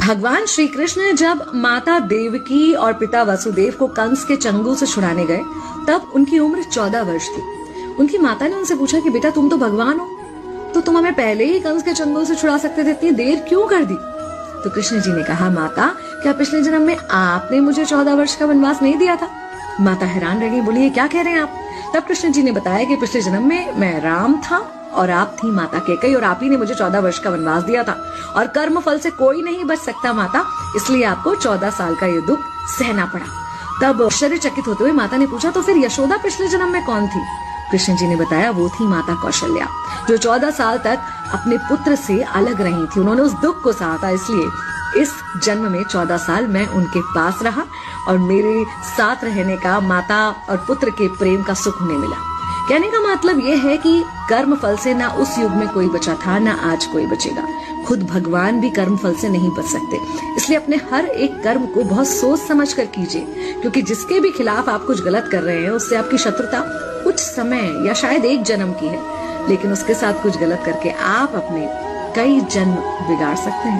भगवान श्री कृष्ण जब माता देवकी और पिता वसुदेव को कंस के चंगुल से छुड़ाने गए तब उनकी उम्र 14 वर्ष थी। उनकी माता ने उनसे पूछा कि बेटा तुम तो भगवान हो, तो तुम हमें पहले ही कंस के चंगुल से छुड़ा सकते थे, इतनी देर क्यों कर दी? तो कृष्ण जी ने कहा, माता क्या पिछले जन्म में आपने मुझे 14 वर्ष का वनवास नहीं दिया था? माता हैरान रह गई, बोली ये क्या कह रहे हैं आप? तब कृष्ण जी ने बताया कि पिछले जन्म में मैं राम था और आप थी माता कैकेयी और आप ही ने मुझे 14 वर्ष का वनवास दिया था और कर्म फल से कोई नहीं बच सकता माता, इसलिए आपको 14 साल का ये दुख सहना पड़ा। तब आश्चर्यचकित होते हुए माता ने पूछा, तो फिर यशोदा पिछले जन्म में कौन थी? कृष्ण जी ने बताया, वो थी माता कौशल्या, जो 14 साल तक अपने पुत्र से अलग रही थी। उन्होंने उस दुख को सहा था, इसलिए इस जन्म में 14 साल मैं उनके पास रहा और मेरे साथ रहने का माता और पुत्र के प्रेम का सुख उन्हें मिला। कहने का मतलब यह है कि कर्म फल से ना उस युग में कोई बचा था, ना आज कोई बचेगा। खुद भगवान भी कर्म फल से नहीं बच सकते, इसलिए अपने हर एक कर्म को बहुत सोच समझ कर कीजिए, क्योंकि जिसके भी खिलाफ आप कुछ गलत कर रहे हैं उससे आपकी शत्रुता कुछ समय या शायद एक जन्म की है, लेकिन उसके साथ कुछ गलत करके आप अपने कई जन्म बिगाड़ सकते हैं।